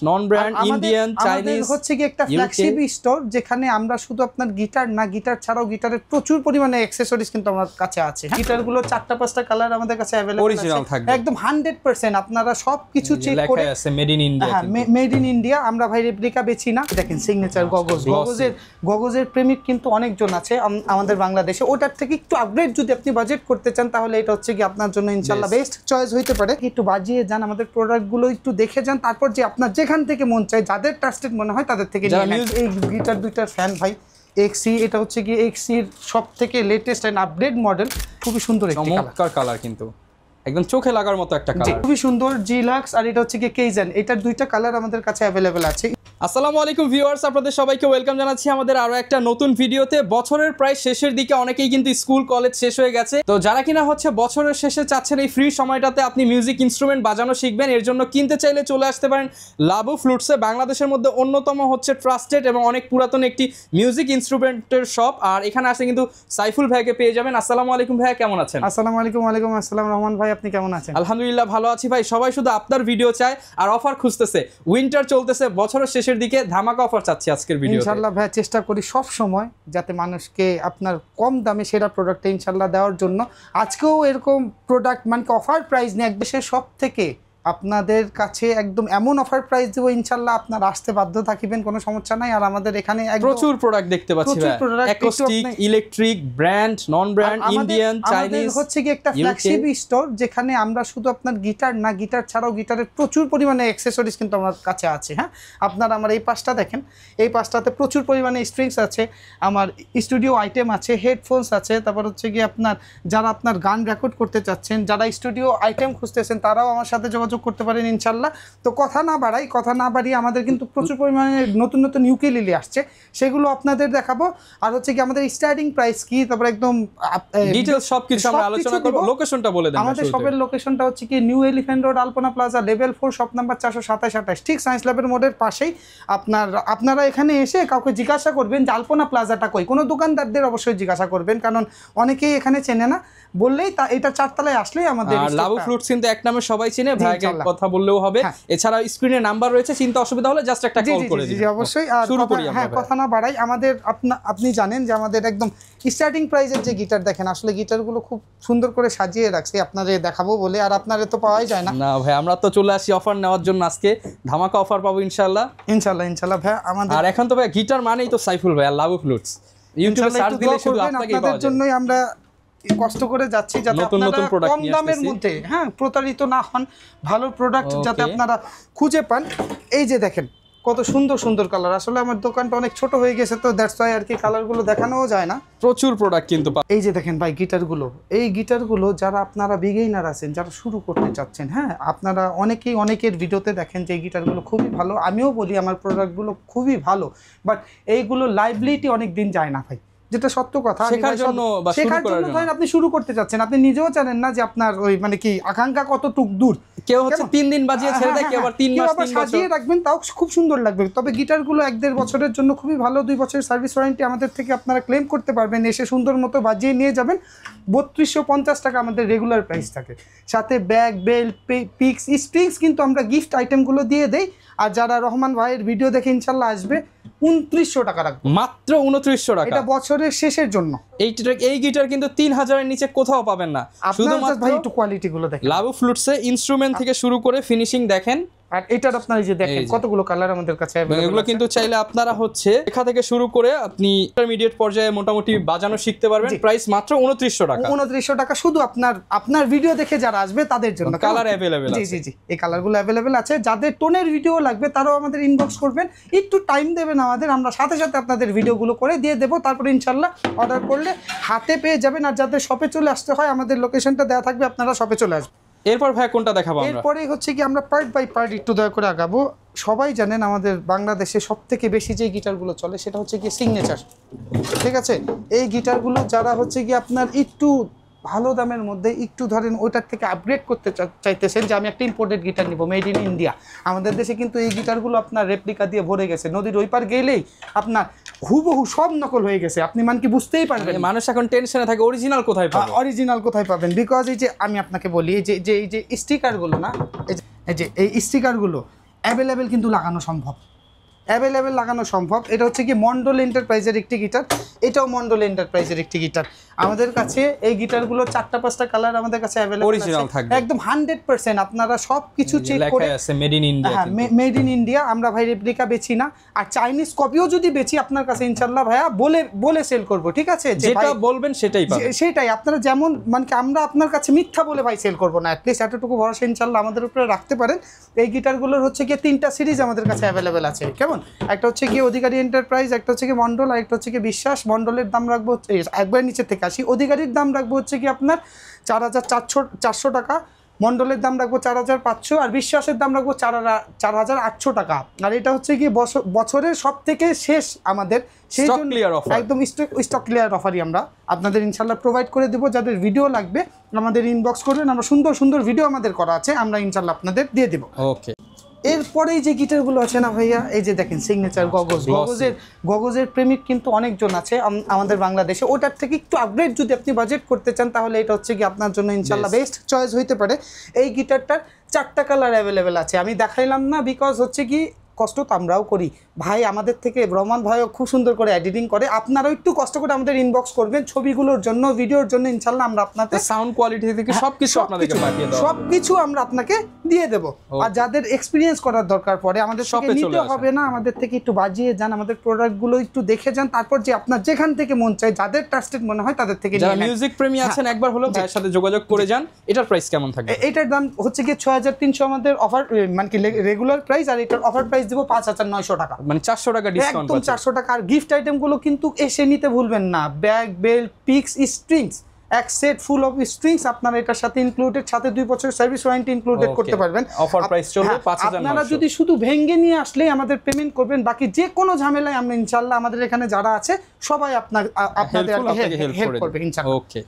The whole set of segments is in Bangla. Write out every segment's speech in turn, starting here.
নন ব্র্যান্ড ইন্ডিয়ান চাইনিজ হচ্ছে কি একটা ফ্ল্যাগশিপ স্টোর যেখানে আমরা শুধু আপনার গিটার না, গিটার ছাড়াও গিটারের প্রচুর পরিমাণে অ্যাকসেসরিজ কিন্তু আমার কাছে আছে। গিটারগুলো 4টা-5টা কালার আমাদের কাছে अवेलेबल আছে, অরিজিনাল থাকবে একদম 100%। আপনারা সবকিছু চেক করে লেখা আছে মেড ইন ইন্ডিয়া। হ্যাঁ, মেড ইন ইন্ডিয়া। আমরা ভাই রেপ্লিকা বেচি না। দেখেন সিগনেচার গগজের প্রেমিক কিন্তু অনেকজন আছে আমাদের বাংলাদেশে। ওটার থেকে একটু আপগ্রেড যদি আপনি বাজেট করতে চান তাহলে এটা হচ্ছে কি আপনার জন্য ইনশাআল্লাহ বেস্ট চয়েস হইতে পারে। একটু বাজিয়ে যান, আমাদের প্রোডাক্টগুলো একটু দেখে যান, তারপর যে আপনার যেখান থেকে মন চায়, যাদের ট্রাস্টেড মনে হয় তাদের থেকে নিয়ে নেন। এই গিটার দুইটার ফ্যান ভাই এক্সি, এটা হচ্ছে কি এক্সির সবথেকে লেটেস্ট এন্ড আপডেট মডেল। খুবই সুন্দর একটা কালার, কিন্তু একদম চোখে লাগার মতো একটা কালার, খুবই সুন্দর জিলাক্স। আর এটা হচ্ছে কি কেইজান, এটার দুইটা কালার আমাদের কাছে अवेलेबल আছে। আসসালামু আলাইকুম ভিউয়ার্স, আপনাদের সবাইকে ওয়েলকাম জানাচ্ছি আমাদের আরো একটা নতুন ভিডিওতে। বছরের প্রায় শেষের দিকে অনেকেই কিন্তু স্কুল কলেজ শেষ হয়ে গেছে, তো যারা কিনা হচ্ছে বছরের শেষে চাচ্ছেন এই ফ্রি সময়টাতে আপনি মিউজিক ইনস্ট্রুমেন্ট বাজানো শিখবেন, এর জন্য কিনতে চাইলে চলে আসতে পারেন লাবু ফ্লুটসে। বাংলাদেশের মধ্যে অন্যতম হচ্ছে ট্রাস্টেড এবং অনেক পুরাতন একটি মিউজিক ইনস্ট্রুমেন্টের শপ। আর এখানে আসলে কিন্তু সাইফুল ভাইকে পেয়ে যাবেন। আসসালামু আলাইকুম ভাইয়া, কেমন আছেন? আসসালামু আলাইকুম। ওয়ালাইকুম আসসালাম রহমান ভাই, আপনি কেমন আছেন? আলহামদুলিল্লাহ ভালো আছি ভাই। সবাই শুধু আপনার ভিডিও চায় আর অফার খুঁজতেছে। উইন্টার চলতেছে, বছরের শেষের দিকে ধামাকা অফার চাচ্ছি আজকের ভিডিওতে। ইনশাআল্লাহ ভাই চেষ্টা করি সব সময় যাতে মানুষকে আপনার কম দামে সেরা প্রোডাক্টটা ইনশাআল্লাহ দেওয়ার জন্য। আজকেও এরকম প্রোডাক্ট মানে অফার প্রাইস নিয়ে এক দেশের সব থেকে আপনাদের কাছে একদম এমন অফার প্রাইস দেবো ইনশাআল্লাহ আপনারা আসতে বাধ্য থাকবেন, কোনো সমস্যা নাই। আর আমাদের এখানে প্রচুর প্রোডাক্ট দেখতে পাচ্ছি ভাই, অ্যাকোস্টিক, ইলেকট্রিক, ব্র্যান্ড, নন ব্র্যান্ড, ইন্ডিয়ান, চাইনিজ। হচ্ছে কি একটা ফ্ল্যাগশিপ স্টোর যেখানে আমরা শুধু আপনার গিটার না, গিটার ছাড়াও গিটারের প্রচুর পরিমাণে অ্যাকসেসরিজ কিন্তু আমার কাছে আছে। হ্যাঁ, আপনারা আমার এই পাশটা দেখেন, এই পাশটাতে প্রচুর পরিমাণে স্ট্রিংস আছে, আমার স্টুডিও আইটেম আছে, হেডফোনস আছে। তারপর হচ্ছে কি আপনার যারা আপনার গান রেকর্ড করতে চাচ্ছেন, যারা স্টুডিও আইটেম খুঁজতেছেন, তারাও আমার সাথে যোগাযোগ করতে পারেন ইনশাআল্লাহ। তো কথা না বাড়িয়ে আমাদের কিন্তু প্রচুর পরিমাণে নতুন নতুন ইউকেলেলে আসছে, সেগুলো আপনাদের দেখাবো। আর হচ্ছে কি আমাদের স্টার্টিং প্রাইস কি, তারপর একদম ডিটেইলস সবকিছু আমরা আলোচনা করব। লোকেশনটা বলে দেন। আমাদের শপের লোকেশনটা হচ্ছে কি নিউ এলিফ্যান্ট রোড, আলপনা প্লাজা, লেভেল 4, শপ নাম্বার 427-28, ঠিক সায়েন্স ল্যাবের মোড়ের পাশেই। আপনারা এখানে এসে কাউকে জিজ্ঞাসা করবেন যে আলপনা প্লাজাটা কই। কোনো দোকানদারদের অবশ্যই জিজ্ঞাসা করবেন, কারণ অনেকেই এখানে চেনে না। বললেই এটা 4 তলায় আসলেই আমাদের লাবু ফ্লুটস কিন্তু এক নামে সবাই চেনে, ভাইকে কথা বললেও হবে। এছাড়া স্ক্রিনে নাম্বার রয়েছে, চিন্তা অসুবিধা হলে জাস্ট একটা কল করে দিন। জি অবশ্যই। আর শুরু করি আমরা। হ্যাঁ, কথা না বাড়াই, আমাদের আপনি জানেন যে আমাদের একদম স্টার্টিং প্রাইসের যে গিটার দেখেন, আসলে গিটারগুলো খুব সুন্দর করে সাজিয়ে রাখছি আপনাদের দেখাবো বলে। আর আপনাদের তো পাওয়াই যায় না। না ভাই, আমরা তো চলে আসি অফার নেওয়ার জন্য। আজকে ধামাকা অফার পাবো ইনশাআল্লাহ ভাই আমাদের। আর এখন তো ভাই গিটার মানেই তো সাইফুল ভাই আর লাবু ফ্লুটস। ইউটিউবে সার্চ দিলে শুধু আপনাকেই পাওয়া যায়। আপনাদের জন্যই আমরা কষ্ট করে যাচ্ছি যাতে আপনারা কম দামের মধ্যে প্রতারিত না হন, ভালো প্রোডাক্ট যাতে আপনারা খুঁজে পান। এই যে দেখেন কত সুন্দর সুন্দর কালার। আসলে আমার দোকানটা অনেক ছোট হয়ে গেছে, তো দ্যাটস ওয়াই আর কি কালারগুলো দেখানোও যায় না। প্রচুর প্রোডাক্ট কিন্তু। এই যে দেখেন ভাই গিটারগুলো, এই গিটারগুলো যারা আপনারা বিগিনার আছেন, যারা শুরু করতে চাচ্ছেন, হ্যাঁ আপনারা অনেকের ভিডিওতে দেখেন যে এই গিটারগুলো খুবই ভালো। আমিও বলি আমার প্রোডাক্টগুলো খুবই ভালো, বাট এইগুলো লাইভলিটি অনেক দিন যায় না ভাই, যেটা সত্য কথা। শেখার জন্য ধরেন আপনি শুরু করতে চাচ্ছেন, আপনি নিজেও জানেন না যে আপনার ওই মানে কি আকাঙ্ক্ষা কতটুক দূর। কেউ হচ্ছে 3 দিন বাজিয়ে ছেড়ে দেয়, কেউ আবার 3 মাস 3 বছর সাজিয়ে রাখবেন, তাও খুব সুন্দর লাগবে। তবে গিটারগুলো 1-1.5 বছরের জন্য খুবই ভালো। 2 বছরের সার্ভিস ওয়ারেন্টি আমাদের থেকে আপনারা ক্লেম করতে পারবেন। এসে সুন্দর মতো বাজিয়ে নিয়ে যাবেন। 3250 টাকা আমাদের রেগুলার প্রাইস থাকে, সাথে ব্যাগ, বেল্ট, পিক্স, স্ট্রিংস কিন্তু আমরা গিফট আইটেমগুলো দিয়ে দেই। আর যারা রহমান ভাইয়ের ভিডিও দেখে ইনশাআল্লাহ আসবে 2900 টাকা রাখবো, মাত্র 2900 টাকা। এটা বছরের শেষের জন্য। এই গিটার কিন্তু 3000 এর নিচে কোথাও পাবেন না। শুধুমাত্র ভাই একটু কোয়ালিটি গুলো দেখেন। লাবু ফ্লুটসে ইনস্ট্রুমেন্ট থেকে শুরু করে ফিনিশিং দেখেন। আর এটার আপনারা যে দেখেন কতগুলো কালার আমাদের কাছে अवेलेबल আছে। এগুলো কিন্তু চাইলে আপনারা হচ্ছে লেখা থেকে শুরু করে আপনি ইন্টারমিডিয়েট পর্যায়ে মোটামুটি বাজানো শিখতে পারবেন। প্রাইস মাত্র 2900 টাকা। 2900 টাকা শুধু আপনার ভিডিও দেখে যারা আসবে তাদের জন্য। কালার अवेलेबल আছে। জি এই কালারগুলো अवेलेबल আছে। যাদের টোনের ভিডিও লাগবে তারাও আমাদের ইনবক্স করবেন, একটু টাইম দেবেন আমাদের, আমরা সাথে সাথে আপনাদের ভিডিওগুলো করে দিয়ে দেব। তারপর ইনশাআল্লাহ অর্ডার করলে হাতে পেয়ে যাবেন। আর যাদের শপে চলে আসতে হয় আমাদের লোকেশনটা দেওয়া থাকবে, আপনারা শপে চলে আসবেন। এরপর ভাই কোনটা দেখাবো আমরা? এরপরেই হচ্ছে কি আমরা পার্ট বাই পার্ট একটু দয়া করে আগাবো। সবাই জানেন আমাদের বাংলাদেশে সবথেকে বেশি যে গিটারগুলো চলে সেটা হচ্ছে কি সিগনেচার, ঠিক আছে। এই গিটারগুলো যারা হচ্ছে কি আপনার একটু ভালো দামের মধ্যে একটু ধরেন ওইটার থেকে আপগ্রেড করতে চাইতেছেন যে আমি একটা ইম্পোর্টেড গিটার নিব মেড ইন ইন্ডিয়া। আমাদের দেশে কিন্তু এই গিটারগুলো আপনার রেপ্লিকা দিয়ে ভরে গেছে। নদীর ওই পার গেলেই আপনার হুবহু সব নকল হয়ে গেছে, আপনি মানে কি বুঝতেই পারবেন। মানুষ এখন টেনশনে থাকে অরিজিনাল কোথায় পাবেন। বিকজ এই যে আমি আপনাকে বলি এই যে স্টিকারগুলো না, এই যে এই স্টিকারগুলো অ্যাভেলেবেল কিন্তু লাগানো সম্ভব, অ্যাভেলেবেল লাগানো সম্ভব। এটা হচ্ছে কি মন্ডল এন্টারপ্রাইজের একটি গিটার, এটাও মন্ডল এন্টারপ্রাইজের একটি গিটার। আমাদের কাছে এই গিটারগুলো 4-5টা কালার আমাদের কাছে অ্যাভেলেবল অরিজিনাল থাকবে একদম 100%। আপনারা সব কিছু চেক করে, লেখা আছে মেড ইন ইন্ডিয়া। হ্যাঁ মেড ইন ইন্ডিয়া। আমরা ভাই রেপ্লিকা বেচি না, আর চাইনিজ কপিও যদি বেচি আপনার কাছে ইনশাআল্লাহ ভাইয়া বলে সেল করব, ঠিক আছে? যেটা বলবেন সেটাই পাবেন, সেটাই আপনারা যেমন মানে আমরা আপনার কাছে মিথ্যা বলে ভাই সেল করব না। অ্যাটলিস্ট এতটুকু ভরসা ইনশাআল্লাহ আমাদের উপরে রাখতে পারেন। এই গিটারগুলোর হচ্ছে কি 3টা সিরিজ আমাদের কাছে অ্যাভেলেবেল আছে, কেমন? একটা হচ্ছে কি অধিকারী এন্টারপ্রাইজ, একটা হচ্ছে কি মন্ডল, আর একটা হচ্ছে কি বিশ্বাস। মন্ডলের দাম রাখবো একবার নিচে থেকে আসি, অধিকারীর দাম রাখবো হচ্ছে কি আপনার 4,400 টাকা, মন্ডলের দাম রাখবো 4,500, আর বিশ্বাসের দাম রাখবো 4,800 টাকা। আর এটা হচ্ছে কি বছরের সব থেকে শেষ আমাদের, সেই জন্য একদম স্টক ক্লিয়ার অফারই আমরা আপনাদের ইনশাল্লাহ প্রোভাইড করে দেবো। যাদের ভিডিও লাগবে আমাদের ইনবক্স করবেন, আমরা সুন্দর সুন্দর ভিডিও আমাদের করা আছে, আমরা ইনশাল্লাহ আপনাদের দিয়ে দেবো। ওকে, এরপরেই যে গিটারগুলো আছে না ভাইয়া, এই যে দেখেন সিগনেচার গগজের প্রেমিক কিন্তু অনেকজন আছে আমাদের বাংলাদেশে। ওটার থেকে একটু আপগ্রেড যদি আপনি বাজেট করতে চান তাহলে এটা হচ্ছে কি আপনার জন্য ইনশাল্লাহ বেস্ট চয়েস হইতে পারে। এই গিটারটার 4টা কালার অ্যাভেলেবেল আছে, আমি দেখাইলাম না বিকজ হচ্ছে কি কষ্ট তো আমরাও করি ভাই, আমাদের থেকে রহমান ভাইও খুব সুন্দর করে এডিটিং করে। আপনারাও একটু কষ্ট করে আমাদের ইনবক্স করবেন ছবিগুলোর জন্য, ভিডিওর জন্য। ইনশাল্লাহ আমরা আপনাদের সাউন্ড কোয়ালিটি থেকে সবকিছু আপনাদেরকে পাঠিয়ে দেব, সবকিছু আমরা আপনাকে দিয়ে দেব। আর যাদের এক্সপিরিয়েন্স করার দরকার পড়ে আমাদের থেকে নিতে হবে না, আমাদের থেকে একটু বাজিয়ে যান, আমাদের প্রোডাক্টগুলো একটু দেখে যান, তারপর যে আপনার যেখান থেকে মন চায়, যাদের ট্রাস্টেড মনে হয় তাদের থেকে। যারা মিউজিক প্রেমী আছেন একবার হলো ভাইয়ের সাথে যোগাযোগ করে যান। এটার প্রাইস কেমন থাকবে? এটার দাম হচ্ছে কি 6,300 আমাদের অফার, মানে কি রেগুলার প্রাইস, আর এটার অফার প্রাইস দেব 5,900 টাকা, মানে 400 টাকা ডিসকাউন্ট, একদম 400 টাকা। আর গিফট আইটেমগুলো কিন্তু এসে নিতে ভুলবেন না, ব্যাগ, বেল্ট, পিক্স, স্ট্রিংস, এক সেট ফুল অফ স্ট্রিংস আপনারা এটার সাথে ইনক্লুডেড, সাথে 2 বছর সার্ভিস ওয়ারেন্টি ইনক্লুডেড করতে পারবেন। অফার প্রাইস চলবে 5,900। আপনারা যদি শুধু ভেঙে নিয়ে আসলেই আমাদের পেমেন্ট করবেন, বাকি যে কোনো ঝামেলায় আমরা ইনশাআল্লাহ আমাদের এখানে যারা আছে সবাই আপনাদের হেল্প করবে ইনশাআল্লাহ। ওকে,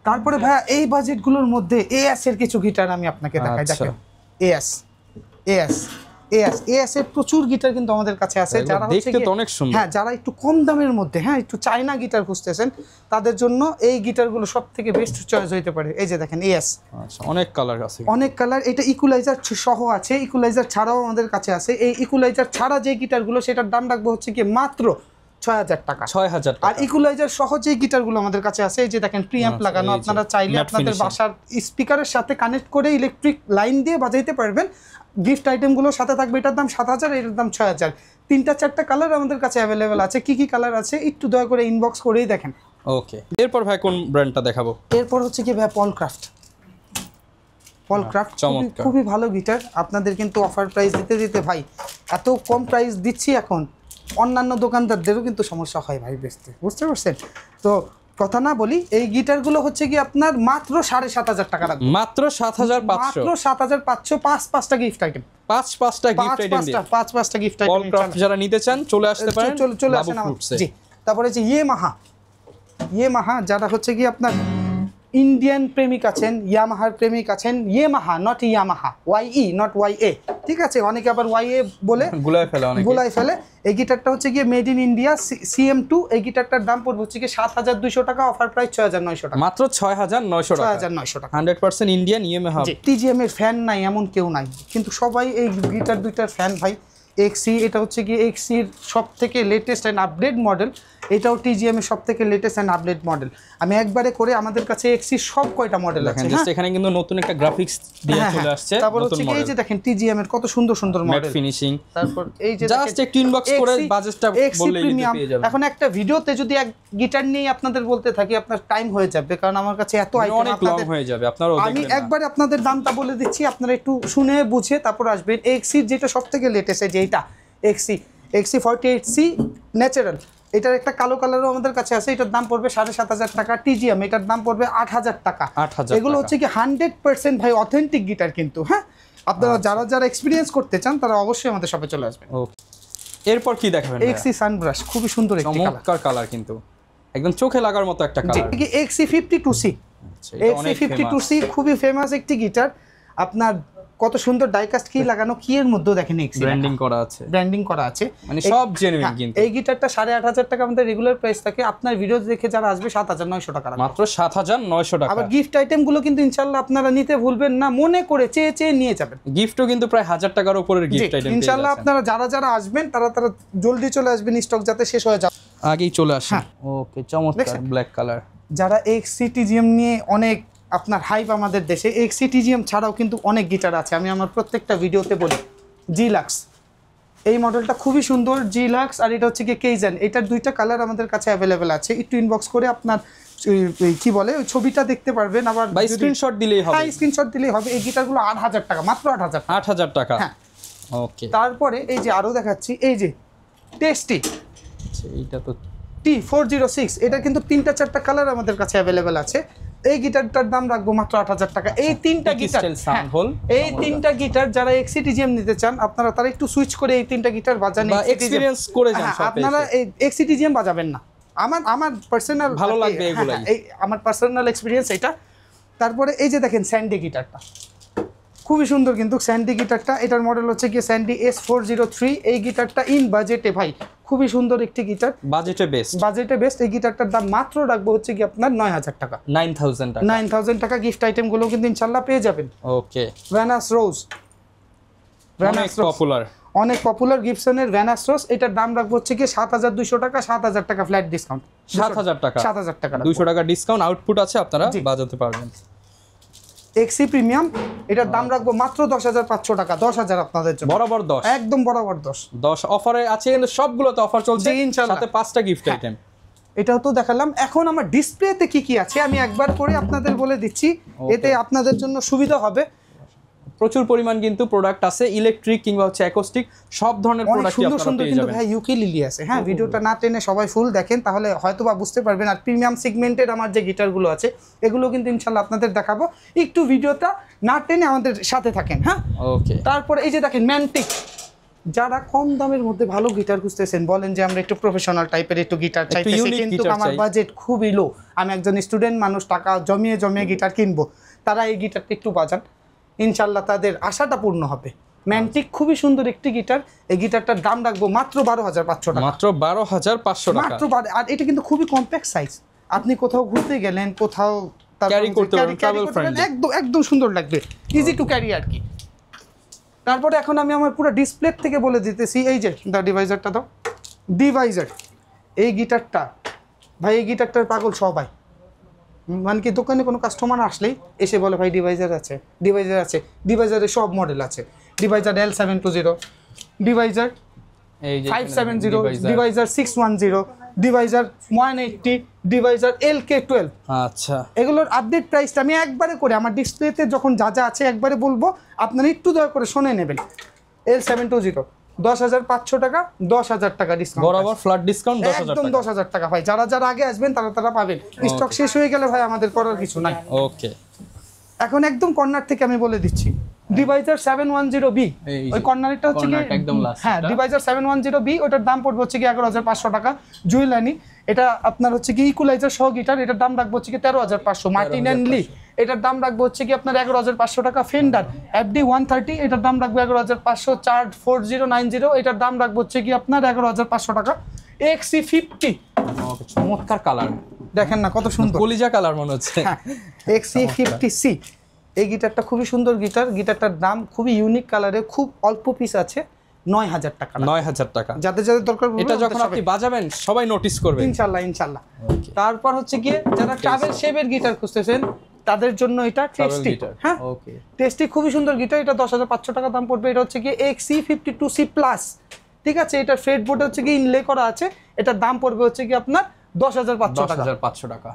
তারপরে ভাইয়া এই বাজেটগুলোর মধ্যে এএস এর কিছু গিটার আমি আপনাকে দেখাই। দেখেন এএস এর প্রচুর গিটার কিন্তু আমাদের কাছে আছে, যারা দেখতে তো অনেক সুন্দর, হ্যাঁ যারা একটু কম দামের মধ্যে একটু চায়না গিটার খুঁজতেছেন তাদের জন্য এই গিটারগুলো সবথেকে বেস্ট চয়েস হইতে পারে। এই যে দেখেন এএস, আচ্ছা অনেক কালার আছে, অনেক কালার। এটা ইকুয়ালাইজার সহ আছে, ইকুয়ালাইজার ছাড়াও আমাদের কাছে আছে। এই ইকুয়ালাইজার ছাড়া যে গিটারগুলো সেটার দাম রাখবো হচ্ছে কি মাত্র 6,000 টাকা। 6,000 টাকা। আর ইকুয়ালাইজার সহ যে গিটারগুলো আমাদের কাছে আছে, এই যে দেখেন প্রিঅ্যাম্প লাগানো, আপনারা চাইলে আপনাদের বাসার স্পিকারের সাথে কানেক্ট করে ইলেকট্রিক লাইন দিয়ে বাজাইতে পারবেন। গিফট আইটেমগুলোর সাথে থাকবে, এটার দাম 7,000, এটার দাম 6,000। 3-4টা কালার আমাদের কাছে অ্যাভেলেবেল আছে। কি কি কালার আছে একটু দয়া করে ইনবক্স করেই দেখেন। ওকে, এরপর ভাই কোন ব্র্যান্ডটা দেখাবো? এরপর হচ্ছে কি ভাই পলক্রাফট খুবই ভালো গিটার। আপনাদের কিন্তু অফার প্রাইস দিতে ভাই এত কম প্রাইস দিচ্ছি এখন, অন্যান্য দোকানদারদেরও কিন্তু সমস্যা হয় ভাই বেচতে, বুঝতে পারছেন? তো কথা না বলি, এই গিটারগুলো হচ্ছে কি আপনার মাত্র 7,500 টাকা রাখবো, মাত্র 7,500, মাত্র 7,500। 5-5টা গিফট আইটেম, 5-5টা গিফট আইটেম দিয়ে 5-5টা গিফট আইটেম। পলক্রাফট যারা নিতে চান চলে আসতে পারেন, চলে আসেন আমাদের। জি, তারপরে যে ইয়ামাহা যারা হচ্ছে কি আপনার ইন্ডিয়ান প্রেমিক আছেন, ইয়ামাহার প্রেমিক আছেন, ইয়ামাহা নট ইয়ামাহা, ওয়াইই নট ওয়াইএ, ঠিক আছে? অনেকে আবার ওয়াইএ বলে গুলাই ফেলে। এই গিটারটা হচ্ছে গিয়ে মেড ইন ইন্ডিয়া CM2। এই গিটারটার দাম পড়বে হচ্ছে কি 7,200 টাকা, অফার প্রাইস 6,900 টাকা, মাত্র 6,900 টাকা। 6,900 টাকা, 100% ইন্ডিয়ান ইয়ামাহা। TGM এর ফ্যান নাই এমন কেউ নাই, কিন্তু সবাই এই গিটার দুইটার ফ্যান ভাই। XC, এটা হচ্ছে কি XCর সব থেকে লেটেস্ট অ্যান্ড আপডেট মডেল, এটাও TGM এর সব থেকে লেটেস্ট অ্যান্ড আপডেট মডেল। আমি একবারে করে আমাদের কাছে XC সব কয়টা মডেল আছে, জাস্ট এখানে কিন্তু নতুন একটা গ্রাফিক্স দিয়ে চলে আসছে। তারপর হচ্ছে এই যে দেখেন TGM এর কত সুন্দর সুন্দর মডেল, ফিনিশিং। তারপর এই যে জাস্ট একটু ইনবক্স করে বাজেটটা বললেই পেয়ে যাবেন। এখন একটা ভিডিওতে যদি এক গিটার নিয়ে আপনাদের বলতে থাকি আপনার টাইম হয়ে যাবে, কারণ আমার কাছে এত আইটেম, অনেক লং হয়ে যাবে। আপনারাও দেখবেন, আমি একবারে আপনাদের দামটা বলে দিচ্ছি, আপনারা একটু শুনে বুঝে তারপর আসবেন। XC যেটা সবথেকে লেটেস্ট, এই যে এটা XC48C ন্যাচারাল, এটার একটা কালো কালারও আমাদের কাছে আছে, এটার দাম পড়বে 7,500 টাকা। TGM এটার দাম পড়বে 8,000 টাকা। এগুলো হচ্ছে কি 100% ভাই অথেন্টিক গিটার কিন্তু। হ্যাঁ, আপনারা যারা এক্সপিরিয়েন্স করতে চান তারা অবশ্যই আমাদের শপে চলে আসবেন। এরপর কি দেখাবেন? XC সানব্রাশ, খুবই সুন্দর একটি কালার, কিন্তু একদম চোখে লাগার মতো একটা কালার। XC52C, XC52C খুবই ফেমাস একটি গিটার। আপনার কত সুন্দর ডাইকাস্ট কি লাগানো, কি এর মধ্যে দেখেন এক্সি ব্র্যান্ডিং করা আছে, ব্র্যান্ডিং করা আছে, মানে সব জেনুইন। কিন্তু এই গিটারটা 8,500 টাকা আমাদের রেগুলার প্রাইস থাকে, আপনার ভিডিও দেখে যারা আসবে 7,900 টাকা, মাত্র 7,900 টাকা। আবার গিফট আইটেম গুলো কিন্তু ইনশাআল্লাহ আপনারা নিতে ভুলবেন না, মনে করে চেয়ে চেয়ে নিয়ে যাবেন। গিফটও কিন্তু প্রায় 1000 টাকার উপরের গিফট আইটেম ইনশাআল্লাহ আপনারা যারা আসবেন তারা জলদি চলে আসবেন, স্টক যাতে শেষ হয়ে যায়, আগেই চলে আসে। ওকে, চমৎকার ব্ল্যাক কালার। যারা এক্সিটিজিএম নিয়ে অনেক আপনার হাইপ আমাদের দেশে, এক্সিটিজিএম ছাড়াও কিন্তু অনেক গিটার আছে, আমি আমার প্রত্যেকটা ভিডিওতে বলি। জিলাক্স এই মডেলটা খুবই সুন্দর, জিলাক্স। আর এটা হচ্ছে কি কেইজেন, এটার দুইটা কালার আমাদের কাছে অ্যাভেলেবেল আছে, একটু ইনবক্স করে আপনার কি বলে ওই ছবিটা দেখতে পারবেন, আবার বাই স্ক্রিনশট দিলেই হবে। হ্যাঁ, স্ক্রিনশট দিলেই হবে। এই গিটারগুলো 8,000 টাকা, মাত্র 8,000 টাকা। হ্যাঁ, ওকে। তারপরে এই যে আরো দেখাচ্ছি, এই যে টেস্টি, এইটা তো T406, এটা কিন্তু 3-4টা কালার আমাদের কাছে অ্যাভেলেবেল আছে। এই গিটারটার দাম রাখবো মাত্র 8,000 টাকা। এই তিনটা গিটার, এই তিনটা গিটার যারা এক্সিটিজিএম নিতে চান আপনারা তারা একটু সুইচ করে এই তিনটা গিটার বাজান, এক্সপেরিয়েন্স করে যান। আপনারা এই এক্সিটিজিএম বাজাবেন না, আমার পার্সোনাল ভালো লাগবে এগুলাই, এই আমার পার্সোনাল এক্সপেরিয়েন্স এটা। তারপরে এই যে দেখেন স্যান্ডি গিটারটা খুবই সুন্দর, কিন্তু স্যান্ডি গিটারটা, এটার মডেল হচ্ছে কি স্যান্ডি S403। এই গিটারটা ইন বাজেটে ভাই, খুবই সুন্দর একটি গিটার, বাজেটে বেস্ট। এই গিটারটার দাম মাত্র রাখবো হচ্ছে কি আপনার 9,000 টাকা, 9,000 টাকা। গিফট আইটেম গুলো কিন্তু ইনশাআল্লাহ পেয়ে যাবেন। ওকে। ভ্যানাস রোজ, অনেক পপুলার গিবসনের ভ্যানাস রোজ, এটার দাম রাখবো হচ্ছে কি 7,200 টাকা, 7,000 টাকা ফ্ল্যাট ডিসকাউন্ট, 7,000 টাকা, 200 টাকা ডিসকাউন্ট, আউটপুট আছে, আপনারা বাজাতে পারবেন। এক্সি প্রিমিয়াম, এটার দাম রাখবো মাত্র 10,500 টাকা, 10,000 আপনাদের জন্য, বরাবর 10, একদম বরাবর 10 অফারে আছে, কিন্তু সবগুলোতে অফার চলছে, সাথে 5টা গিফট আইটেম। এটাও তো দেখালাম। এখন আমার ডিসপ্লেতে কি আছে আমি একবার করে আপনাদের বলে দিচ্ছি, এতে আপনাদের জন্য সুবিধা হবে। প্রচুর পরিমাণ কিন্তু প্রোডাক্ট আছে, ইলেকট্রিক কিংবা হচ্ছে অ্যাকোস্টিক, সব ধরনের প্রোডাক্টই আপনারা পেয়ে যাবেন। ভাই ইউকেলিলি আছে, হ্যাঁ, ভিডিওটা না টেনে সবাই ফুল দেখেন, তাহলে হয়তোবা বুঝতে পারবেন। আর প্রিমিয়াম সেগমেন্টের আমার যে গিটারগুলো আছে এগুলো কিন্তু ইনশাআল্লাহ আপনাদের দেখাবো, একটু ভিডিওটা না টেনে আমাদের সাথে থাকেন। হ্যাঁ, ওকে। তারপরে এই যে দেখেন ম্যান্টিক, যারা কম দামের মধ্যে ভালো গিটার খুঁজতেছেন, বলেন যে আমরা একটু প্রফেশনাল টাইপের একটু গিটার চাইতেছি, কিন্তু আমার বাজেট খুবই লো, আমি একজন স্টুডেন্ট মানুষ, টাকা জমিয়ে গিটার কিনবো, তারা এই গিটারটা একটু বাজান, ইনশাআল্লাহ তাদের আশাটা পূর্ণ হবে। ম্যান্টিক খুবই সুন্দর একটি গিটার, এই গিটারটার দাম রাখবো মাত্র 12,500 টাকা, মাত্র 12,500 টাকা, মাত্র। আর এটা কিন্তু খুবই কম্প্যাক্ট সাইজ, আপনি কোথাও ঘুরতে গেলেন, কোথাও ক্যারি করতে পারবেন, ট্রাভেল ফ্রেন্ডলি, একদম সুন্দর লাগবে, ইজি টু ক্যারি আর কি। তারপরে এখন আমি আমার পুরো ডিসপ্লে থেকে বলে দিতেছি, এই যে ডিভাইজারটা দাও, ডিভাইজার, এই গিটারটা ভাই, এই গিটারটার পাগল সবাই, মানে কি দোকানে কোনো কাস্টমার আসলেই এসে বলে ভাই ডিভাইজার আছে, ডিভাইজারের সব মডেল আছে, Deviser L720, Deviser 570, Deviser 610, Deviser 180, Deviser LK12। আচ্ছা, এগুলোর আপডেট প্রাইসটা আমি একবারে করে আমার ডিসপ্লেতে যখন যা আছে একবারে বলবো, আপনারা একটু দয়া করে শুনে নেবেন। L720 10,500 টাকা, 10,000 টাকা ডিসকাউন্ট, বরাবর ফ্ল্যাট ডিসকাউন্ট, 10,000 টাকা ভাই। যারা আগে আসবেন তারা পাবেন, স্টক শেষ হয়ে গেলে ভাই আমাদের করার কিছু নাই। ওকে, এখন একদম কর্নার থেকে আমি বলে দিচ্ছি, ডিভাইজার 710B, ওই কর্নারটা হচ্ছে কি একদম লাস্ট, হ্যাঁ, ডিভাইজার 710B, ওটার দাম পড়বে হচ্ছে কি 11,500 টাকা। জুয়েলানি, এটা আপনার হচ্ছে কি ইকুয়ালাইজার সহ গিটার, এটার দাম রাখবো হচ্ছে কি 13,500। মার্টিন অ্যান্ড লি, এটার দাম রাখবো হচ্ছে কি আপনার 11,500 টাকা। ফেন্ডার FD 130, এটার দাম রাখবো 11,500। চার্জ 4090, এটার দাম রাখবো হচ্ছে কি আপনার 11,500 টাকা। XC50, চমৎকার কালার, দেখেন না কত সুন্দর, কলিজা কালার মনে হচ্ছে। XC50C, এই গিটারটা খুবই সুন্দর গিটারটার দাম খুবই ইউনিক কালারে, খুব অল্প পিস আছে, 9,000 টাকা, 9,000 টাকা। যাদের দরকার এটা যখন আপনি বাজাবেন সবাই নোটিস করবে, ইনশাআল্লাহ। তারপর হচ্ছে কি যারা ট্রাভেল শেপের গিটার খুঁজতেছেন তাদের জন্য এটা টেস্টি, হ্যাঁ, ওকে, টেস্টি খুবই সুন্দর গিটার, এটা 10,500 টাকা দাম পড়বে। এটা হচ্ছে কি XC52C প্লাস, ঠিক আছে, এটা ফ্রেড বোর্ড হচ্ছে কি ইনলে করা আছে, এটার দাম পড়বে হচ্ছে কি আপনার 10,500 টাকা।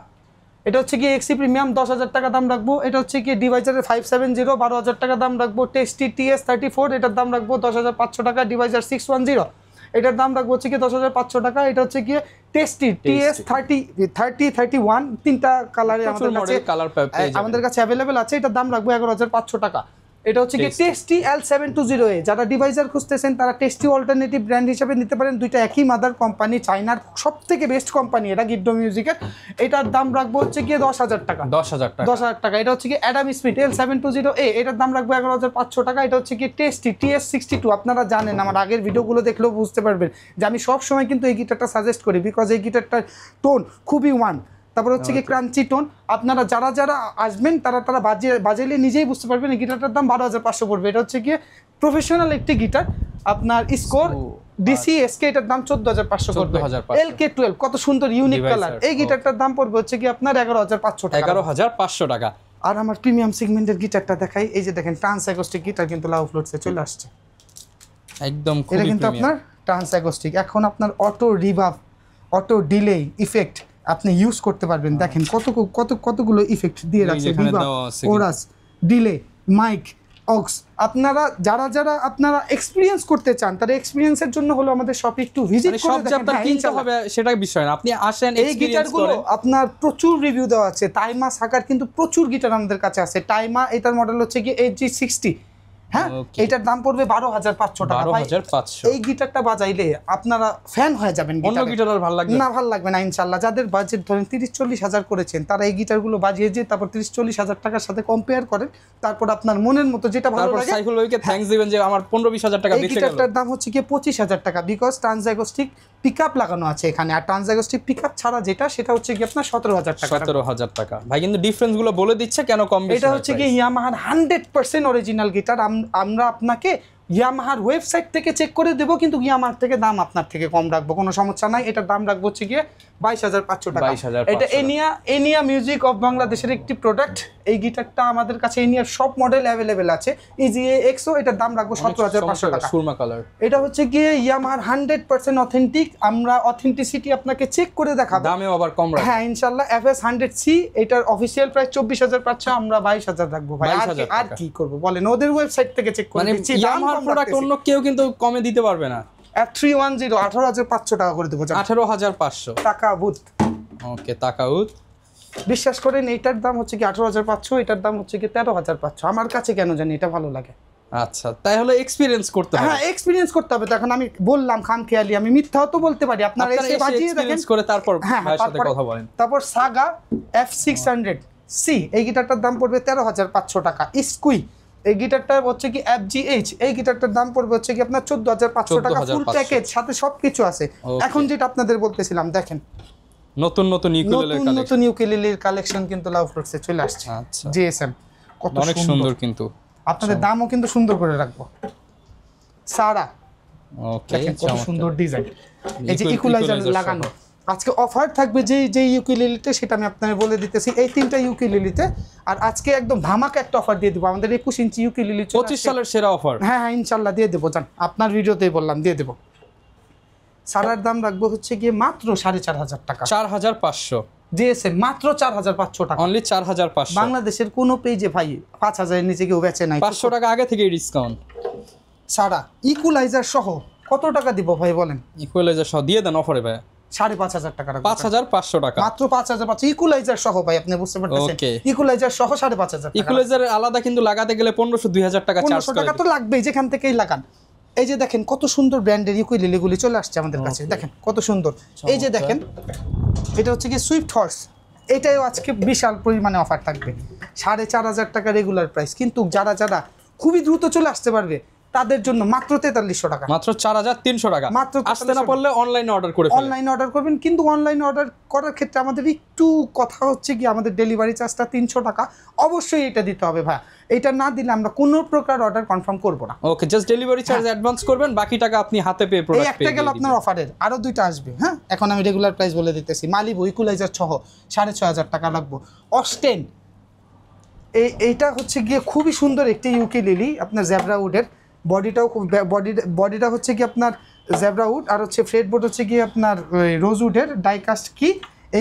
এটা হচ্ছে কি এক্সি প্রিমিয়াম, 10,000 টাকা দাম রাখবো। এটা হচ্ছে কি ডিভাইজারের 570, 12,000 টাকা দাম রাখবো। টেস্টি TS34, এটার দাম রাখবো 10,500 টাকা। ডিভাইজার 610, এটার দাম রাখবো হচ্ছে কি 10,500 টাকা। এটা হচ্ছে কি টেস্টি TS31, তিনটা কালারে আমাদের কাছে অ্যাভেলেবেল আছে, এটার দাম রাখবো 11,500 টাকা। এটা হচ্ছে কি টেস্টি L720A, যারা ডিভাইজার খুঁজতেছেন তারা টেস্টি অল্টারনেটিভ ব্র্যান্ড হিসেবে নিতে পারেন। দুইটা একই মাদার কোম্পানি, চাইনার সবথেকে বেস্ট কোম্পানি এটা, গিড্ডো মিউজিকের। এটার দাম রাখবো হচ্ছে গিয়ে 10,000 টাকা। 10,000 টাকা। এটা হচ্ছে কি অ্যাডাম স্মিথ L720A, এটার দাম রাখবো 11,500 টাকা। এটা হচ্ছে কি টেস্টি TS62, আপনারা জানেন আমার আগের ভিডিওগুলো দেখলেও বুঝতে পারবেন যে আমি সব সময় কিন্তু এই গিটারটা সাজেস্ট করি, বিকজ এই গিটারটার টোন খুবই ওয়ান। তারপর হচ্ছে কি ক্রাঞ্চি টোন। আপনারা যারা আসবেন তারা বাজাইলে নিজেই বুঝতে পারবেন। এই গিটারটার দাম 12,500 পড়বে। এটা হচ্ছে কি প্রফেশনাল একটি গিটার, আপনার স্কোর DC SK, এটার দাম 14,500 পড়বে। LK12 কত সুন্দর ইউনিক কালার। এই গিটারটার দাম পড়বে হচ্ছে কি আপনার 11,500 টাকা। 11,500 টাকা। আর আমার প্রিমিয়াম সেগমেন্টের গিটারটা দেখাই, এই যে দেখেন ট্রান্স অ্যাকোস্টিক গিটার কিন্তু লাভ ফ্লোটসে চলে আসছে একদম। এটা কিন্তু আপনার ট্রান্স অ্যাকোস্টিক। এখন আপনার auto reverb, auto delay effect আপনি ইউজ করতে পারবেন। দেখেন কতগুলো ইফেক্ট দিয়ে রাখছে, reverb, chorus, delay, mic, aux. আপনারা যারা আপনারা এক্সপেরিয়েন্স করতে চান তারা এক্সপেরিয়েন্সের জন্য হলো আমাদের শপে একটু ভিজিট করে দেখেন। আপনার কিনতে হবে সেটা বিষয় না, আপনি আসেন এই গিটারগুলো আপনার প্রচুর রিভিউ দেওয়া আছে। টাইমা সাকার কিন্তু প্রচুর গিটার আমাদের কাছে আছে। টাইমা, এটার মডেল হচ্ছে কি HG60, হ্যাঁ, এটার দাম পড়বে 12,500 টাকা। 12,500। এই গিটারটা বাজাইলে আপনারা ফ্যান হয়ে যাবেন। অন্য গিটার আর ভালো লাগবে না, ভালো লাগবে না ইনশাআল্লাহ। যাদের বাজেট ধরেন 30-40 হাজার করেছেন তারা এই গিটারগুলো বাজিয়ে যে তারপর 30-40 হাজার টাকার সাথে কম্পেয়ার করেন, তারপর আপনার মনের মতো যেটা ভালো লাগে সাইফুল ভাইকে থ্যাঙ্কস দিবেন যে আমার 15-20 হাজার টাকা বেঁচে গেল। এই গিটারটার দাম হচ্ছে কি 25,000 টাকা, বিকজ ট্রান্সঅ্যাকোস্টিক পিকআপ লাগানো আছে এখানে। আর ট্রান্সঅ্যাকোস্টিক পিকআপ ছাড়া যেটা সেটা হচ্ছে কি আপনার 17,000 টাকা। 17,000 টাকা। ভাই কিন্তু ডিফারেন্স গুলো বলে দিচ্ছে কেন কম বেশি। এটা হচ্ছে কি ইয়ামাহার 100% অরিজিনাল গিটার। আমরা আপনাকে ইয়ামাহার ওয়েবসাইট থেকে চেক করে দেবো, কিন্তু ইয়ামাহার থেকে দাম আপনার থেকে কম রাখবো, কোনো সমস্যা নাই। এটার দাম রাখবো হচ্ছে গিয়ে 22,500 টাকা। এটা এনিয়া মিউজিক অফ বাংলাদেশের একটি প্রোডাক্ট। এই গিটারটা আমাদের কাছে এনিয়ার সব মডেল অ্যাভেলেবেল আছে। EGA EXO, এটার দাম রাখবো 17,500 টাকা। সুরমা কালার। এটা হচ্ছে গিয়ে ইয়ামাহার 100% অথেন্টিক। আমরা অথেন্টিসিটি আপনাকে চেক করে দেখাবো, দামেও আবার কম রাখবো। হ্যাঁ ইনশাআল্লাহ। FS 100C, এটার অফিশিয়াল প্রাইস 24,500, আমরা 22,000 রাখবো ভাই। আর কি করব বলেন, ওদের ওয়েবসাইট থেকে চেক করে দিচ্ছি। ইয়ামাহার প্রোডাক্ট অন্য কেউ কিন্তু কমে দিতে পারবে না। F310 18,500 টাকা করে দেবো। 18,500 টাকা বুথ। ওকে, তাকাউত। বিশ্বাস করেন এইটার দাম হচ্ছে কি 18,500, এটার দাম হচ্ছে কি 13,500। আমার কাছে কেন জানি এটা ভালো লাগে। আচ্ছা, তাই হলো এক্সপেরিয়েন্স করতে হবে। হ্যাঁ, এক্সপেরিয়েন্স করতে হবে। তখন আমি বললাম খামখেয়ালি, আমি মিথ্যাও তো বলতে পারি। আপনারা এসে বাজিয়ে দেখেন করে তারপর ভাইয়ের সাথে কথা বলেন। তারপর সাগা F600C, এই গিটারটার দাম পড়বে 13,500 টাকা। স্কুই, এই গিটারটা হচ্ছে কি FGH, এই গিটারটার দাম পড়বে হচ্ছে কি আপনার 14,500 টাকা। ফুল প্যাকেজ, সাথে সবকিছু আছে। এখন যেটা আপনাদের বলতেছিলাম, দেখেন নতুন ইউকেলেলের কালেকশন কিন্তু লাভ ফ্লোটসে চলে আসছে। আচ্ছা, GSM কত অনেক সুন্দর, কিন্তু আপনাদের দামও কিন্তু সুন্দর করে রাখবো। সারা, ওকে, কত সুন্দর ডিজাইন। এই যে ইকুয়ালাইজার লাগানো। আজকে অফার থাকবে যে ইউকেলেলিতে, সেটা আমি আপনাদের বলে দিতেছি। এই তিনটা ইউকেলেলিতে আর আজকে একদম ধামাকা একটা অফার দিয়ে দেবো। আমাদের 21 ইঞ্চি ইউকেলেলি 25 সালের সেরা অফার। হ্যাঁ ইনশাল্লাহ দিয়ে দেবো। জান, আপনার ভিডিওতেই বললাম দিয়ে দেবো। সারার দাম রাখবো হচ্ছে গিয়ে মাত্র 4,500 টাকা। 4,500 GSM মাত্র 4,500 টাকা। অনলি 4,500। বাংলাদেশের কোনো পেজে ভাই 5,000 এর নিচে কেউ বেচে নাই। 500 টাকা আগে থেকে ডিসকাউন্ট। সারা ইকুয়ালাইজার সহ কত টাকা দিব ভাই বলেন? ইকুয়ালাইজার সহ দিয়ে দেন অফারে ভাই। 5,500 টাকা। 5,500 টাকা মাত্র। 5,500 ইকুয়ালাইজার সহ ভাই, আপনি বুঝতে পারতেছেন। ইকুয়ালাইজার সহ 5,500 টাকা। ইকুয়ালাইজারের আলাদা কিন্তু লাগাতে গেলে 1500-2000 টাকা চার্জ করে। 1500 টাকা তো লাগবেই যেখান থেকেই লাগান। এই যে দেখেন কত সুন্দর ব্র্যান্ডের ইউকেলেলিগুলি চলে আসছে আমাদের কাছে। দেখেন কত সুন্দর। এই যে দেখেন, এটা হচ্ছে কি সুইফট হর্স। এটাও আজকে বিশাল পরিমাণে অফার থাকবে। 4,500 টাকা রেগুলার প্রাইস, কিন্তু যারা খুবই দ্রুত চলে আসতে পারবে তাদের জন্য মাত্র 4300 টাকা। মাত্র 4,300 টাকা। মাত্র। আসতে না পারলে অনলাইনে অর্ডার করে ফেলেন। অনলাইনে অর্ডার করবেন, কিন্তু অনলাইনে অর্ডার করার ক্ষেত্রে আমাদের একটু কথা হচ্ছে কি আমাদের ডেলিভারি চার্জটা 300 টাকা অবশ্যই এটা দিতে হবে ভাই। এটা না দিলে আমরা কোনো প্রকার অর্ডার কনফার্ম করব না। ওকে, জাস্ট ডেলিভারি চার্জ অ্যাডভান্স করবেন, বাকি টাকা আপনি হাতে পেয়ে প্রোডাক্ট পেয়ে একটা গেল আপনার অফারের, আরো দুইটা আসবে। হ্যাঁ, এখন আমি রেগুলার প্রাইস বলে দিতেছি। মালিবু ইকুয়ালাইজার সহ 6,500 টাকা লাগবে। অস্টেন, এইটা হচ্ছে গিয়ে খুবই সুন্দর একটি ইউকেলেলি, আপনার জেব্রা উডের। বডিটা হচ্ছে কি আপনার জেব্রা উড, আর হচ্ছে ফ্রেড বোর্ড হচ্ছে কি আপনার রোজ উডের ডাইকাস্ট কি।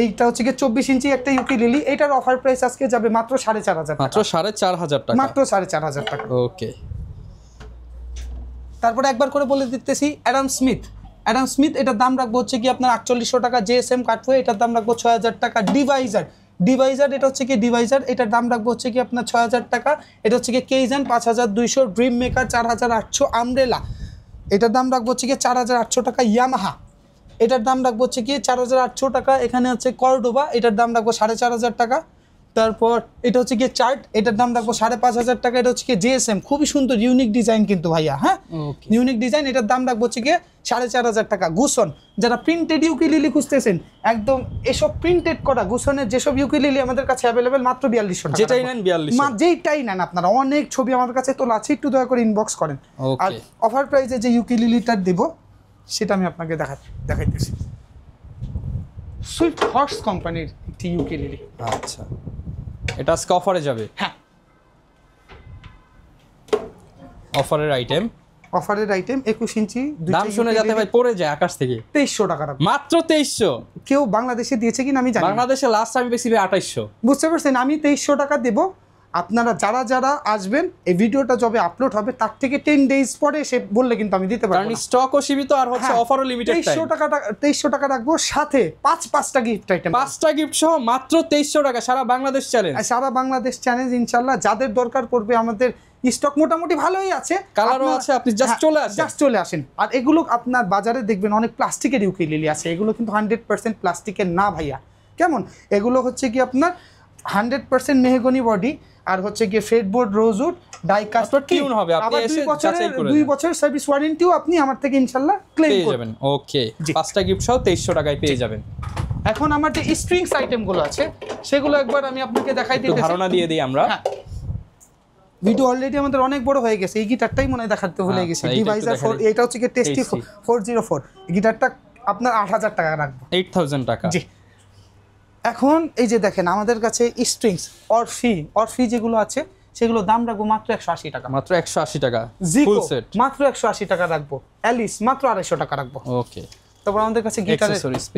এইটা হচ্ছে কি 24 ইঞ্চি একটা ইউকেলেলি। এটার অফার প্রাইস আজকে যাবে মাত্র 4,500 টাকা। মাত্র 4,500 টাকা। মাত্র 4,500 টাকা। ওকে, তারপরে একবার করে বলে দিতেছি অ্যাডাম স্মিথ, এটার দাম রাখবো হচ্ছে কি আপনার 4,800 টাকা। GSM কাটফো, এটার দাম রাখবো 6,000 টাকা। ডিভাইজার ডিভাইজার, এটা হচ্ছে কি ডিভাইজার, এটার দাম রাখবো হচ্ছে কি আপনার 6000 টাকা। এটা হচ্ছে কি কেইজান 5200, ড্রিম মেকার 4800, আমব্রেলা এটার দাম রাখবো হচ্ছে কি 4800 টাকা। ইয়ামাহা এটার দাম রাখবো হচ্ছে কি 4800 টাকা। এখানে হচ্ছে কর্ডোবা, এটার দাম রাখবো 4500 টাকা। তারপর এটা হচ্ছে কি চার্ট, এটার দাম রাখবো 5500 টাকা। এটা হচ্ছে কি জিএসএম, খুবই সুন্দর ইউনিক ডিজাইন কিন্তু ভাইয়া, হ্যাঁ ইউনিক ডিজাইন, এটার দাম রাখবো হচ্ছে কি 4500 টাকা। গুসন, যারা প্রিন্টেড ইউকেলেলে খুঁজতেছেন একদম এসব প্রিন্টেড করা গুসনের যেসব ইউকেলেলে আমাদের কাছে অ্যাভেলেবেল মাত্র 4200 টাকা। যেটাই নেন 4200, যেটাই নেন আপনারা, অনেক ছবি আমাদের কাছে তোলা আছে, একটু দয়া করে ইনবক্স করেন। আর অফার প্রাইসে যে ইউকেলেলেটা দেব সেটা আমি আপনাকে দেখাইতেছি। সুইফট হর্স কোম্পানির একটি ইউকেলেলে। আচ্ছা, এটা আজকে অফারে যাবে? হ্যাঁ, অফারের আইটেম, অফারের আইটেম 21 ইঞ্চি। দাম শুনে যাতে ভাই পড়ে যায় আকাশ থেকে। 2300 টাকা রাখবো মাত্র 2300। কেউ বাংলাদেশে দিয়েছে কিনা আমি জানি না, বাংলাদেশে লাস্ট আমি বেশি 2800। বুঝতে পারছেন, আমি 2300 টাকা দেব। আপনারা যারা যারা আসবেন, এই ভিডিওটা যবে আপলোড হবে তার থেকে 10 ডেজ পরে সে বললে কিন্তু আমি দিতে পারবো কারণ না। স্টকও সীমিত আর হচ্ছে অফারও লিমিটেড টাইম। 2300 টাকা রাখবো, সাথে 5টা গিফট আইটেম, 5টা গিফট সহ মাত্র 2300 টাকা, সারা বাংলাদেশ চ্যালেঞ্জ। সারা বাংলাদেশ চ্যালেঞ্জ ইনশাআল্লাহ। যাদের দরকার পড়বে, আমাদের স্টক মোটামুটি ভালোই আছে, কালারও আছে, আপনি জাস্ট চলে আসেন। আর এগুলো আপনার বাজারে দেখবেন অনেক প্লাস্টিকের ইউকেলেলে আছে, এগুলো কিন্তু 100% প্লাস্টিকের না ভাইয়া। কেমন, এগুলো হচ্ছে কি আপনার 100% মেহগনি বডি, আর হচ্ছে কি ফেডবোর্ড, রোজউড, ডাইকাস্ট টিউন হবে। আপনি এসে যাচাই করে 2 বছরের সার্ভিস ওয়ারেন্টিও আপনি আমার থেকে ইনশাআল্লাহ ক্লেম পেয়ে যাবেন। ওকে, 5টা গিফট সহ 2300 টাকায় পেয়ে যাবেন। এখন আমার যে স্ট্রিংস আইটেমগুলো আছে সেগুলো একবার আমি আপনাকে দেখাই দিতেছি, ধারণা দিয়ে দিই আমরা। ভিডিও অলরেডি আমাদের অনেক বড় হয়ে গেছে, এই গিটারটাই মনে হয় দেখাতে ভুলে গেছি। ডিভাইজার 4, এটা হচ্ছে কি টেস্টি 404, গিটারটা আপনার 8000 টাকা রাখবো, 8000 টাকা। জি, এখন এই যে দেখেন আমাদের কাছে স্ট্রিংস অরফি যেগুলো আছে সেগুলো দাম রাখবো মাত্র 180 টাকা। মাত্র 180 টাকা ফুল সেট, মাত্র 180 টাকা রাখবো। অ্যালিস মাত্র 250 টাকা রাখবো। ওকে, তারপর আমাদের কাছে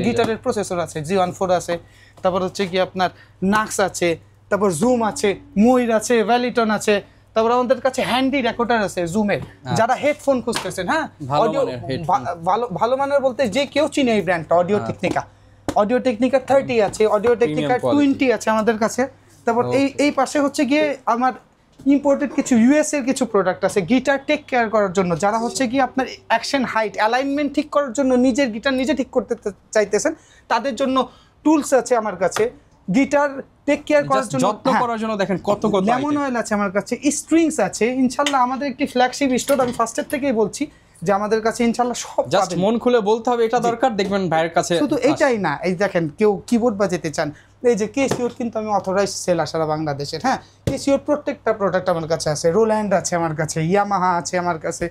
গিটারের প্রসেসর আছে, G14 আছে, তারপর হচ্ছে কি আপনার নাক্স আছে, তারপর জুম আছে, ময়ূর আছে, ভ্যালিটন আছে, তারপর আমাদের কাছে হ্যান্ডি রেকর্ডার আছে জুমের। যারা হেডফোন খুঁজতেছেন, হ্যাঁ অডিও ভালো মানের বলতে যে কেউ চিনে এই ব্র্যান্ডটা, অডিও টেকনিকা 30 আছে, অডিও টেকনিকা 20 আছে আমাদের কাছে। তারপর এই পাশে হচ্ছে গিয়ে আমার ইম্পোর্টেড কিছু ইউএস এর কিছু প্রোডাক্ট আছে গিটার টেক কেয়ার করার জন্য, যারা হচ্ছে কি আপনার অ্যাকশন হাইট অ্যালাইনমেন্ট ঠিক করার জন্য নিজের গিটার নিজে ঠিক করতে চাইতেছেন, তাদের জন্য টুলস আছে আমার কাছে। গিটার টেক কেয়ার করার জন্য, যত্ন করার জন্য দেখেন কত লেমন অয়েল আছে আমার কাছে, স্ট্রিংস আছে। ইনশাআল্লাহ আমাদের একটি ফ্ল্যাগশিপ স্টোর, আমি ফার্স্টের থেকেই বলছি যে আমাদের কাছে ইনশাআল্লাহ সব জাস্ট মন খুলে বলতে হবে এটা দরকার, দেখবেন ভাইয়ের কাছে। শুধু এইটাই না, এই দেখেন কেউ কিবোর্ড বাজাতে চান, এই যে কেসিওর কিন্তু আমি অথরাইজ সেলার সারা বাংলাদেশের। হ্যাঁ, কেসিওর প্রত্যেকটা প্রোডাক্ট আমার কাছে আছে, রোল্যান্ড আছে আমার কাছে, ইয়ামাহা আছে আমার কাছে।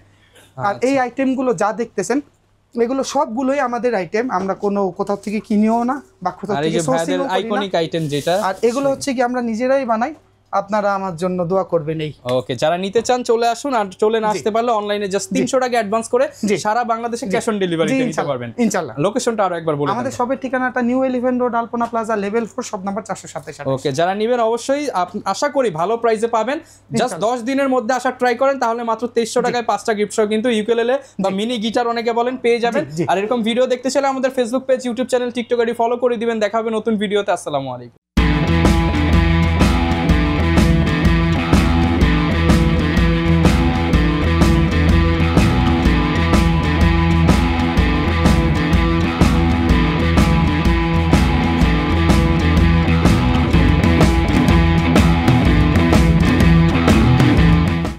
আর এই আইটেমগুলো যা দেখতেছেন এগুলো সবগুলোই আমাদের আইটেম, আমরা কোনো কোথাও থেকে কিনিও না বা কোথাও থেকে সোর্সিং করি না। আইকনিক আইটেম যেটা, আর এগুলো হচ্ছে কি আমরা নিজেরাই বানাই। আপনারা আমার জন্য দোয়া করবেন। এই ওকে, যারা নিতে চান চলে আসুন, আর চলে না আসতে পারলে অনলাইনে জাস্ট 300 টাকা অ্যাডভান্স করে সারা বাংলাদেশে ক্যাশ অন ডেলিভারি নিতে পারবেন ইনশাআল্লাহ। লোকেশনটা আরো একবার বলে দিন। আমাদের শপের ঠিকানাটা নিউ এলিফ্যান্ট রোড, আলপনা প্লাজা, লেভেল 4, শপ নাম্বার 427। ওকে, যারা নেবেন অবশ্যই আশা করি ভালো প্রাইসে পাবেন। জাস্ট 10 দিনের মধ্যে আসা ট্রাই করেন, তাহলে মাত্র 2300 টাকায় 5টা গিফট সহ কিন্তু ইউকেলেলে বা মিনি গিটার অনেকে বলেন পেয়ে যাবেন। আর এরকম ভিডিও দেখতে চাইলে আমাদের Facebook page, YouTube channel, TikTok ID follow করে দিবেন। দেখা হবে নতুন ভিডিওতে। আসসালামু আলাইকুম।